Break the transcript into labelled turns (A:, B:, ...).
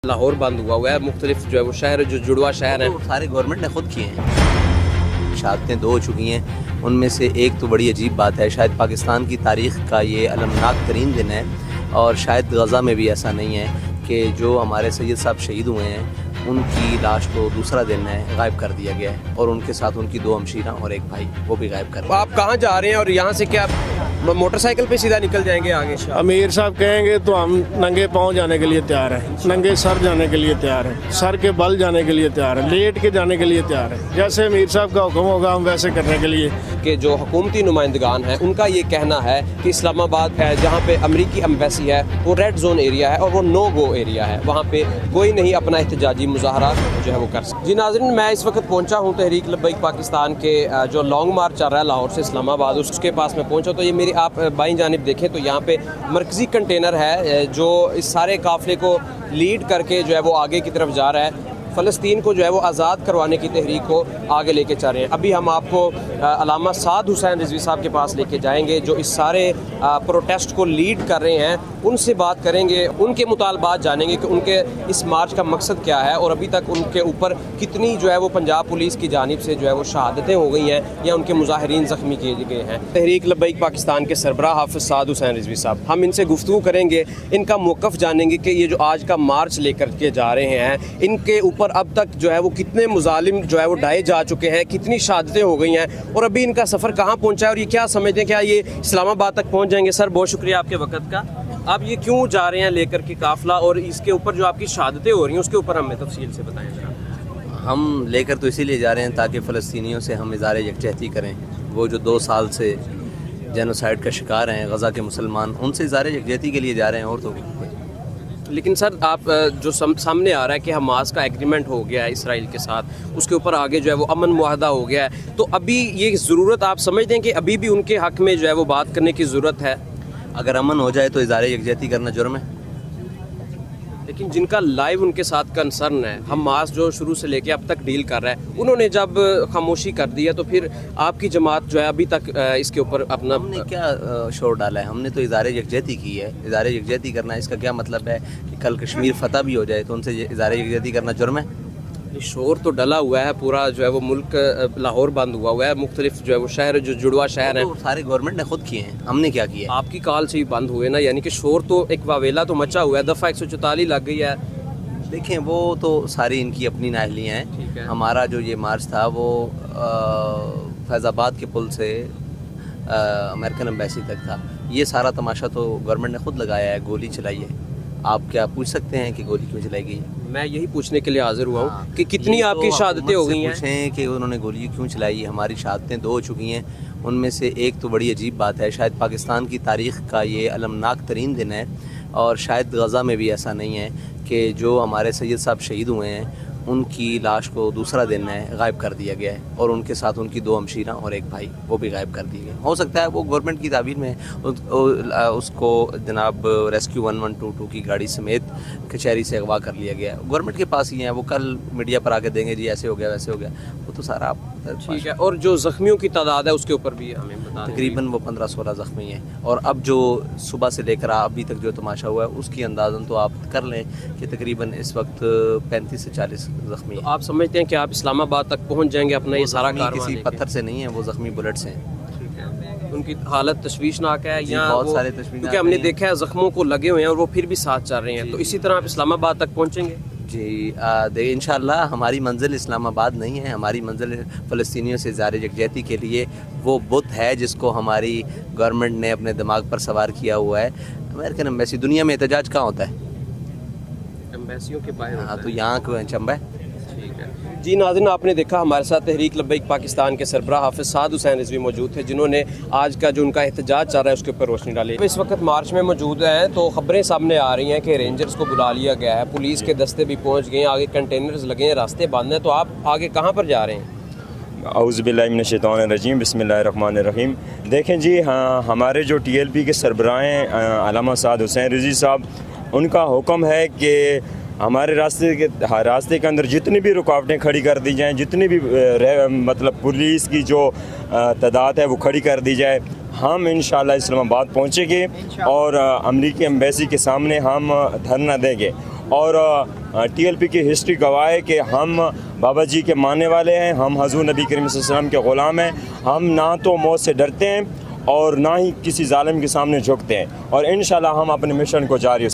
A: लाहौर बंद हुआ है, मुख्तलिफ जो है वो शहर जो जुड़वा शहर हैं
B: तो सारे गवर्नमेंट ने खुद किए हैं। शहादतें 2 हो चुकी हैं, उनमें से एक तो बड़ी अजीब बात है, शायद पाकिस्तान की तारीख़ का ये अलमनाक तरीन दिन है और शायद गज़ा में भी ऐसा नहीं है कि जो हमारे सैयद साहब शहीद हुए हैं उनकी लाश को दूसरा दिन है गायब कर दिया गया है और उनके साथ उनकी 2 हमशीरा और एक भाई वो भी गायब कर दिया।
A: आप कहाँ जा रहे हैं और यहाँ से क्या मोटरसाइकिल पे सीधा निकल जाएंगे आगे?
C: अमीर साहब कहेंगे तो हम नंगे पाँव जाने के लिए तैयार हैं, नंगे सर जाने के लिए तैयार हैं, सर के बल जाने के लिए तैयार हैं, लेट के जाने के लिए तैयार हैं। जैसे अमीर साहब का हुक्म होगा हम वैसे करने के लिए।
A: कि जो हुकूमती नुमाइंदगान हैं उनका ये कहना है कि इस्लामाबाद है जहाँ पे अमरीकी एम्बेसी है वो रेड जोन एरिया है और वो नो गो एरिया है, वहाँ पे कोई नहीं अपना एहतजाजी मुजाहरा जो है वो कर सकता। जी नाज़रीन, मैं इस वक्त पहुँचा हूँ तहरीक लब्बैक पाकिस्तान के जो लॉन्ग मार्च चल रहा है लाहौर से इस्लामाबाद, उसके पास में पहुँचा। तो ये मेरी आप बाईं जानिब देखें तो यहाँ पे मरकज़ी कंटेनर है जो इस सारे काफ़िले को लीड करके जो है वो आगे की तरफ जा रहा है, फ़लस्तीन को जो है वो आज़ाद करवाने की तहरीक को आगे लेके चल रहे हैं। अभी हम आपको अल्लामा साद हुसैन रिजवी साहब के पास लेके जाएंगे जो इस सारे प्रोटेस्ट को लीड कर रहे हैं, उनसे बात करेंगे, उनके मुतालबात जानेंगे कि उनके इस मार्च का मकसद क्या है और अभी तक उनके ऊपर कितनी जो है वो पंजाब पुलिस की जानिब से जो है वो शहादतें हो गई हैं या उनके मुजाहिरीन ज़ख्मी किए गए हैं। तहरीक लब्बैक पाकिस्तान के सरबराह हाफिज़ साद हुसैन रिजवी साहब, हम इनसे गुफ्तगू करेंगे, इनका मौक़िफ़ जानेंगे कि ये जो आज का मार्च लेकर के जा रहे हैं इनके ऊपर अब तक जो है वो कितने मुजालिम जो है वो ढाए जा चुके हैं, कितनी शहादतें हो गई हैं और अभी इनका सफ़र कहाँ पहुँचा है और ये क्या समझते हैं क्या ये इस्लामाबाद तक पहुँच जाएंगे। सर बहुत शुक्रिया आपके वक़्त का। आप ये क्यों जा रहे हैं लेकर के काफ़िला और इसके ऊपर जो आपकी शहादतें हो रही हैं उसके ऊपर हमें तफसील से बताएं जरा।
B: हम लेकर तो इसीलिए जा रहे हैं ताकि फ़लस्तीनियों से हम इज़हार यकजहती करें। वो जो 2 साल से जेनोसाइड का शिकार हैं गज़ा के मुसलमान, उनसे इज़हार यकजहती के लिए जा रहे हैं और तो।
A: लेकिन सर आप जो सामने आ रहा है कि हमास का एग्रीमेंट हो गया है इसराइल के साथ, उसके ऊपर आगे जो है वो अमन मुआहदा हो गया है, तो अभी ये ज़रूरत आप समझते हैं कि अभी भी उनके हक़ में जो है वो बात करने की ज़रूरत है?
B: अगर अमन हो जाए तो इज़हार यकजहती करना जुर्म है।
A: लेकिन जिनका लाइव उनके साथ कंसर्न है, हमास जो शुरू से लेके अब तक डील कर रहा है, उन्होंने जब खामोशी कर दी है तो फिर आपकी जमात जो है अभी तक इसके ऊपर अपना
B: हमने क्या शोर डाला है? हमने तो इज़हार यकजहती की है। इज़हार यकजहती करना इसका क्या मतलब है कि कल कश्मीर फतह भी हो जाए तो उनसे इज़हार यकजहती करना जुर्म है?
A: शोर तो डला हुआ है, पूरा जो है वो मुल्क लाहौर बंद हुआ है, मुख्तलिफ जो है वो शहर जो जुड़वा शहर है
B: तो सारे गवर्नमेंट ने खुद किए हैं, हमने क्या किया?
A: आपकी कॉल से ही बंद हुए ना, यानी कि शोर तो एक वावेला तो मचा हुआ है, दफ़ा 144 लग गई है।
B: देखें वो तो सारी इनकी अपनी नाहलियाँ हैं। हमारा जो ये मार्च था वो फैज़ाबाद के पुल से अमेरिकन एम्बेसी तक था। ये सारा तमाशा तो गवर्नमेंट ने खुद लगाया है, गोली चलाई है। आप क्या पूछ सकते हैं कि गोली क्यों चलाई गई?
A: मैं यही पूछने के लिए हाजिर हुआ हूँ कि कितनी आपकी शहादतें हो गई हैं।
B: पूछें कि उन्होंने गोली क्यों चलाई। हमारी शहादतें 2 हो चुकी हैं, उनमें से एक तो बड़ी अजीब बात है, शायद पाकिस्तान की तारीख़ का ये अलमनाक तरीन दिन है और शायद गज़ा में भी ऐसा नहीं है कि जो हमारे सैयद साहब शहीद हुए हैं उनकी लाश को दूसरा दिन है गायब कर दिया गया है और उनके साथ उनकी 2 हमशीरा और एक भाई वो भी गायब कर दिए गए। हो सकता है वो गवर्नमेंट की ताबीर में उसको जनाब रेस्क्यू 1122 की गाड़ी समेत कचहरी से अगवा कर लिया गया। गवर्नमेंट के पास ही है, वो कल मीडिया पर आके देंगे जी ऐसे हो गया वैसे हो गया, वो तो सारा आप
A: ठीक है। और जो ज़ख्मियों की तादाद है उसके ऊपर भी हमें बता दें।
B: तकरीबन वो 15-16 ज़ख्मी हैं और अब जो सुबह से लेकर अभी तक जो तमाशा हुआ है उसकी अंदाज़न तो आप कर लें कि तकरीबन इस वक्त 35 से 40 ज़ख्मी।
A: तो आप समझते हैं कि आप इस्लामाबाद तक पहुंच जाएंगे अपना ये सारा कारवां
B: किसी
A: लेके?
B: पत्थर से नहीं है, वो ज़ख्मी बुलेट से हैं।
A: उनकी हालत तशवीशनाक है या
B: बहुत सारे तशवीशनाक,
A: क्योंकि हमने देखा है ज़ख्मों को लगे हुए हैं और वो फिर भी साथ चल रहे हैं, तो इसी तरह आप इस्लामाबाद तक पहुंचेंगे?
B: जी इंशाअल्लाह। हमारी मंजिल इस्लामाबाद नहीं है, हमारी मंजिल फ़लस्तीनियों से इज़हार यकजहती के लिए वो बुत है जिसको हमारी गवर्नमेंट ने अपने दिमाग पर सवार किया हुआ है। अमेरिकन एम्बेसी, दुनिया में एहतजाज कहाँ होता है?
A: एम्बेसियों के बाहर।
B: हाँ, तो यहाँ क्यों चंबा है?
A: जी नाज़रीन, आपने देखा हमारे साथ तहरीक लब्बैक पाकिस्तान के सरबराह हाफिज़ साद हुसैन रिजवी मौजूद थे जिन्होंने आज का जो उनका एहतजाज चल रहा है उसके ऊपर रोशनी डाली। इस वक्त मार्च में मौजूद हैं तो ख़बरें सामने आ रही हैं कि रेंजर्स को बुला लिया गया है, पुलिस के दस्ते भी पहुँच गए हैं, आगे कंटेनर्स लगे हैं, रास्ते बंद हैं, तो आप आगे कहाँ पर जा रहे हैं?
D: औज़ुबिल्लाहिमिनश्शैतानिर्रजीम बिस्मिल्लाहिर्रहमानिर्रहीम। देखें जी, हाँ, हमारे जो TLP के सरबराह हैं अल्लामा साद हुसैन रिजवी साहब, उनका हुक्म है कि हमारे रास्ते के अंदर जितनी भी रुकावटें खड़ी कर दी जाएं, जितनी भी मतलब पुलिस की जो तादाद है वो खड़ी कर दी जाए। हम इंशाअल्लाह इस्लामाबाद पहुँचेंगे और अमरीकी एम्बेसी के सामने हम धरना देंगे और TLP की हिस्ट्री गवाह है कि हम बाबा जी के मानने वाले हैं, हम हजूर नबी करीम सल्लल्लाहु अलैहि वसल्लम के ग़ुलाम हैं। हम ना तो मौत से डरते हैं और ना ही किसी ज़ालिम के सामने झुकते हैं और इंशाल्लाह हम अपने मिशन को जारी